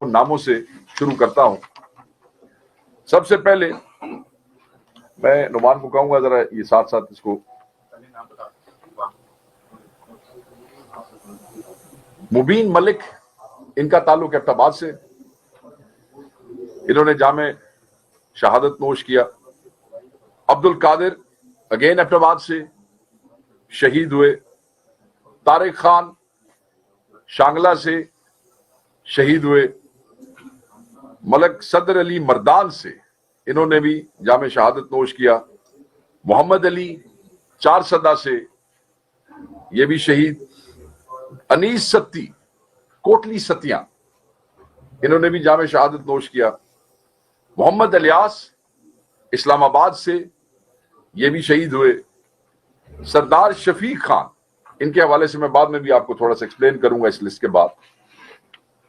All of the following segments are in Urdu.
ان ناموں سے شروع کرتا ہوں. سب سے پہلے میں نعمان کو کہوں گا ذرا یہ ساتھ ساتھ اس کو مبین ملک، ان کا تعلق ایبٹ آباد سے، انہوں نے جامع شہادت نوش کیا. عبد القادر اگین ایبٹ آباد سے شہید ہوئے. طارق خان شانگلہ سے شہید ہوئے. ملک صدر علی مردان سے انہوں نے بھی جامع شہادت نوش کیا. محمد علی چارسدہ سے یہ بھی شہید. انیس ستی کوٹلی ستیاں انہوں نے بھی جامع شہادت نوش کیا. محمد الیاس اسلام آباد سے یہ بھی شہید ہوئے. سردار شفیق خان، ان کے حوالے سے میں بعد میں بھی آپ کو تھوڑا سا ایکسپلین کروں گا اس لسٹ کے بعد.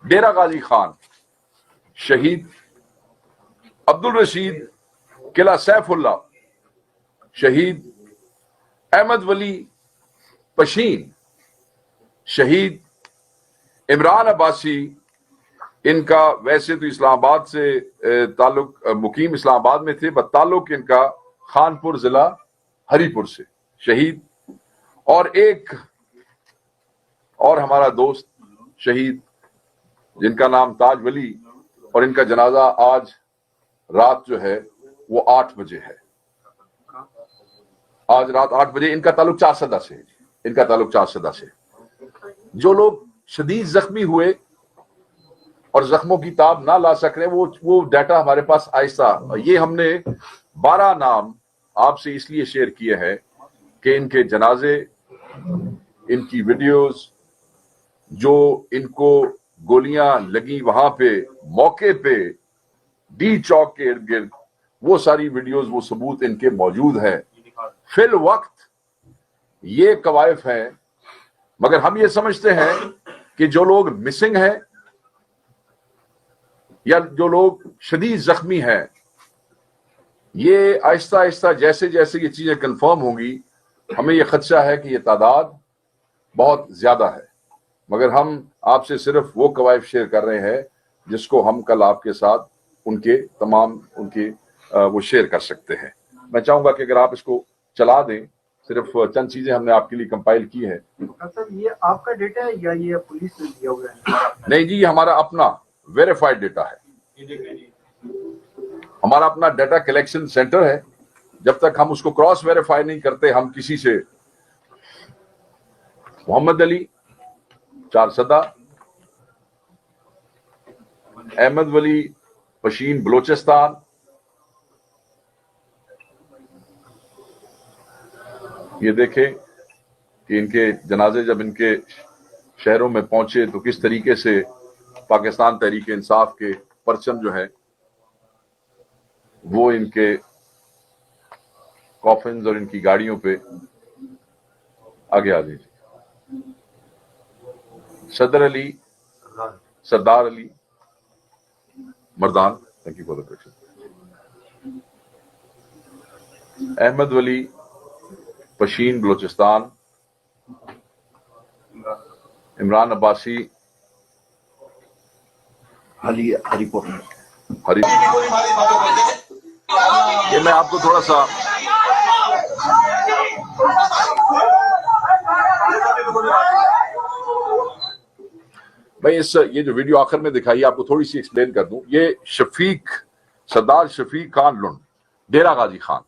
ڈیرہ غازی خان شہید. عبد الرشید قلعہ سیف اللہ شہید. احمد ولی پشین شہید. عمران عباسی، ان کا ویسے تو اسلام آباد سے تعلق، مقیم اسلام آباد میں تھے، تعلق ان کا خانپور ضلع ہری پور سے، شہید. اور ایک اور ہمارا دوست شہید جن کا نام تاج ولی، اور ان کا جنازہ آج رات جو ہے وہ 8 بجے ہے. آج رات 8 بجے. ان کا تعلق چارسدہ سے ہے. ان کا تعلق چارسدہ سے. جو لوگ شدید زخمی ہوئے اور زخموں کی تاب نہ لا سک رہے، وہ ڈیٹا ہمارے پاس آہستہ، یہ ہم نے 12 نام آپ سے اس لیے شیئر کیے ہیں کہ ان کے جنازے، ان کی ویڈیوز، جو ان کو گولیاں لگی وہاں پہ موقع پہ ڈی چوک کے ارد گرد، وہ ساری ویڈیوز، وہ ثبوت ان کے موجود ہیں. فی الوقت یہ کوائف ہیں، مگر ہم یہ سمجھتے ہیں کہ جو لوگ مسنگ ہیں یا جو لوگ شدید زخمی ہیں، یہ آہستہ آہستہ جیسے جیسے یہ چیزیں کنفرم ہوں گی، ہمیں یہ خدشہ ہے کہ یہ تعداد بہت زیادہ ہے. مگر ہم آپ سے صرف وہ کوائف شیئر کر رہے ہیں جس کو ہم کل آپ کے ساتھ ان کے تمام وہ شیئر کر سکتے ہیں. میں چاہوں گا کہ اگر آپ اس کو چلا دیں، صرف چند چیزیں ہم نے آپ کے لیے کمپائل کی ہیں. سر یہ آپ کا ڈیٹا ہے یا یہ پولیس نے دیا ہوا ہے؟ نہیں جی، یہ ہمارا اپنا ویریفائڈ ڈیٹا ہے. ہمارا اپنا ڈیٹا کلیکشن سینٹر ہے. جب تک ہم اس کو کراس ویریفائی نہیں کرتے، ہم کسی سے. محمد علی چارسدہ، احمد ولی پشین بلوچستان، یہ دیکھیں کہ ان کے جنازے جب ان کے شہروں میں پہنچے تو کس طریقے سے پاکستان تحریک انصاف کے پرچم جو ہے وہ ان کے کافنز اور ان کی گاڑیوں پہ آگے آ دیجیے. Sardar Ali Mardan, thank you for the question. Ahmad Wali Pishin Balochistan. Imran Abbasi ہری پور. یہ میں آپ کو تھوڑا سا بھائی یہ جو ویڈیو آخر میں دکھائی آپ کو تھوڑی سی ایکسپلین کر دوں. یہ سردار شفیق خان لنڈ، ڈیرہ غازی خان،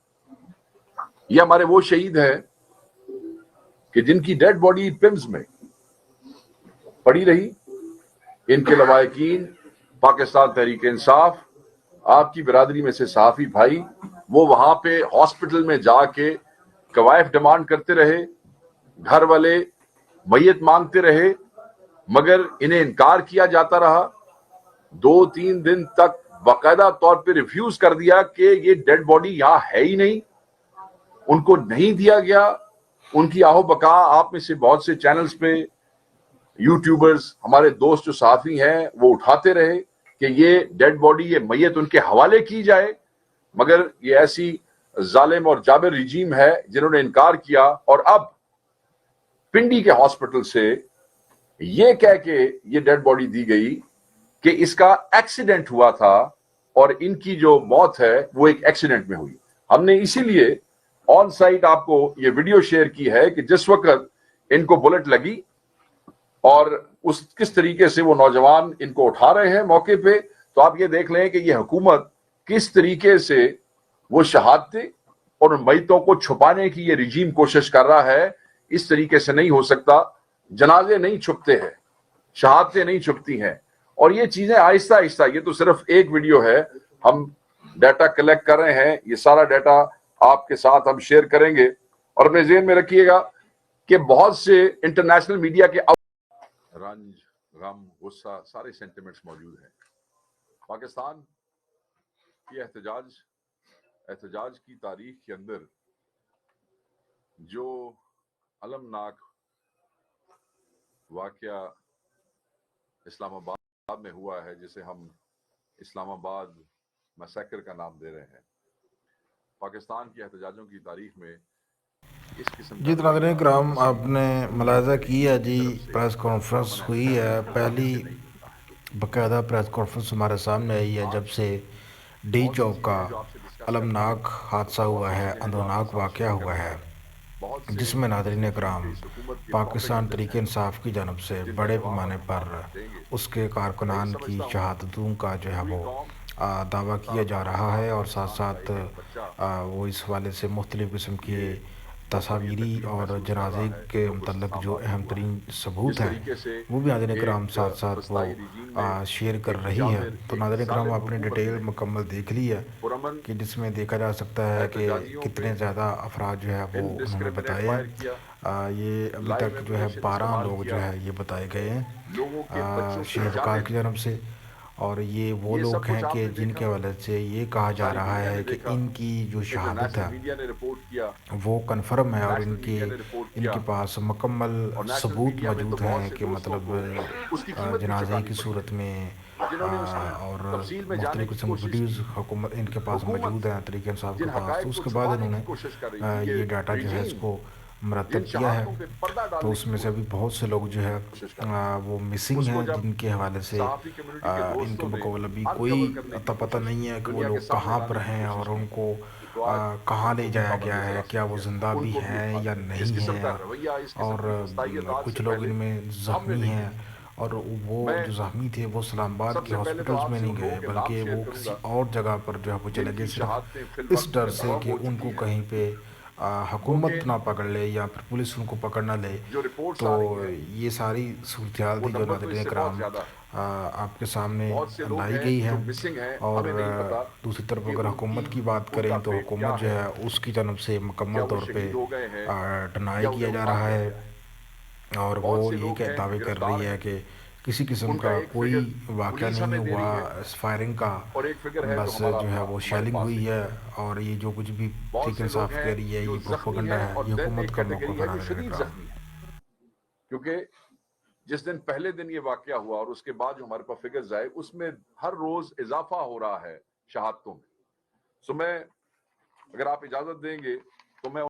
یہ ہمارے وہ شہید ہیں کہ جن کی ڈیڈ باڈی پمز میں پڑی رہی. ان کے لواحقین، پاکستان تحریک انصاف، آپ کی برادری میں سے صحافی بھائی، وہ وہاں پہ ہاسپٹل میں جا کے کوائف ڈیمانڈ کرتے رہے. گھر والے میت مانگتے رہے مگر انہیں انکار کیا جاتا رہا. 2-3 دن تک باقاعدہ طور پہ ریفیوز کر دیا کہ یہ ڈیڈ باڈی یہاں ہے ہی نہیں، ان کو نہیں دیا گیا. ان کی آہو بقا آپ میں سے بہت سے چینلز پہ یوٹیوبرز، ہمارے دوست جو صحافی ہیں، وہ اٹھاتے رہے کہ یہ ڈیڈ باڈی، یہ میت ان کے حوالے کی جائے. مگر یہ ایسی ظالم اور جابر رجیم ہے جنہوں نے انکار کیا. اور اب پنڈی کے ہاسپٹل سے یہ کہہ کے یہ ڈیڈ باڈی دی گئی کہ اس کا ایکسیڈنٹ ہوا تھا اور ان کی جو موت ہے وہ ایک ایکسیڈنٹ میں ہوئی. ہم نے اسی لیے آن سائٹ آپ کو یہ ویڈیو شیئر کی ہے کہ جس وقت ان کو بلٹ لگی اور کس طریقے سے وہ نوجوان ان کو اٹھا رہے ہیں موقع پہ, تو آپ یہ دیکھ لیں کہ یہ حکومت کس طریقے سے وہ شہادتیں اور ان میتوں کو چھپانے کی یہ رجیم کوشش کر رہا ہے. اس طریقے سے نہیں ہو سکتا. جنازے نہیں چھپتے ہیں, شہادتیں نہیں چھپتی ہیں, اور یہ چیزیں آہستہ آہستہ, یہ تو صرف ایک ویڈیو ہے, ہم ڈیٹا کلیکٹ کر رہے ہیں, یہ سارا ڈیٹا آپ کے ساتھ ہم شیئر کریں گے. اور اپنے ذہن میں رکھیے گا کہ بہت سے انٹرنیشنل میڈیا کے رنج, غم, غصہ, سارے سینٹیمنٹس موجود ہیں. پاکستان کی احتجاج کی تاریخ کے اندر جو المناک واقعہ اسلام آباد میں ہوا ہے, جسے ہم اسلام آباد میسیکر کا نام دے رہے ہیں, پاکستان کی احتجاجوں کی تاریخ میں اس قسم جی کا ناظرین کرام, آپ نے ملاحظہ کیا جی طرف سے پریس کانفرنس ہوئی ہے. پہلی باقاعدہ پریس کانفرنس ہمارے سامنے آئی ہے جب سے ڈی چوک کا المناک حادثہ ہوا ہے, اندوناک واقعہ ہوا ہے, جس میں ناظرین کرام پاکستان تحریک انصاف کی جانب سے بڑے پیمانے پر اس کے کارکنان کی شہادتوں کا جو ہے وہ دعویٰ کیا جا رہا ہے, اور ساتھ ساتھ وہ اس حوالے سے مختلف قسم کے تصاویری اور جنازے کے متعلق جو اہم ترین ثبوت ہیں وہ بھی ناظرین کرام ساتھ ساتھ وہ شیئر کر رہی ہے. تو ناظرین کرام آپ نے ڈیٹیل مکمل دیکھ لی ہے کہ جس میں دیکھا جا سکتا ہے کہ کتنے زیادہ افراد جو ہے وہ انہوں نے بتائے ہیں. یہ ابھی تک جو ہے 12 لوگ جو ہے یہ بتائے گئے ہیں شہرکار کی جانب سے, اور یہ وہ لوگ ہیں کہ جن کے حوالے سے یہ کہا جا رہا ہے کہ ان کی جو شہادت ہے وہ کنفرم ہے, اور ان کے پاس مکمل ثبوت موجود ہیں کہ مطلب جنازے کی صورت میں, اور مختلف قسم کی ویڈیوز حکومت ان کے پاس موجود ہیں تحریک انصاف کے پاس. تو اس کے بعد انہوں نے یہ ڈاٹا جو ہے اس کو مرتب کیا ہے. تو اس میں سے ابھی بہت سے لوگ جو ہے وہ مسنگ ہیں, جن کے حوالے سے ان کے مقابل ابھی کوئی پتہ نہیں ہے کہ وہ لوگ کہاں پر ہیں اور ان کو کہاں لے جایا گیا ہے, کیا وہ زندہ بھی ہیں یا نہیں ہیں, اور کچھ لوگ ان میں زخمی ہیں, اور وہ جو زخمی تھے وہ اسلام آباد کے ہاسپٹلز میں نہیں گئے بلکہ وہ کسی اور جگہ پر جو ہے وہ چلے گئے, صرف اس ڈر سے کہ ان کو کہیں پہ حکومت نہ پکڑ لے یا پھر پولیس ان کو پکڑ نہ لے. تو یہ ساری صورتحال تھی جو ناظرین کرام آپ کے سامنے لائی گئی ہے. اور دوسری طرف اگر حکومت کی بات کریں تو حکومت جو ہے اس کی جانب سے مکمل طور پہ ڈنائی کیا جا رہا ہے, اور وہ یہ دعوے کر رہی ہے کہ کسی قسم کا کوئی واقعہ نہیں ہوا فائرنگ کا, بس جو ہے وہ شیلنگ ہوئی ہے, اور یہ جو کچھ بھی تحریک انصاف کہہ رہی ہے یہ پروپیگنڈا ہے, یہ حکومت کا موقف ہے ناظرین کرام. کیونکہ جس دن پہلے دن یہ واقعہ ہوا اور اس کے بعد جو ہمارے پاس فگرز آئے, اس میں ہر روز اضافہ ہو رہا ہے شہادتوں میں. سو میں اگر آپ اجازت دیں گے تو میں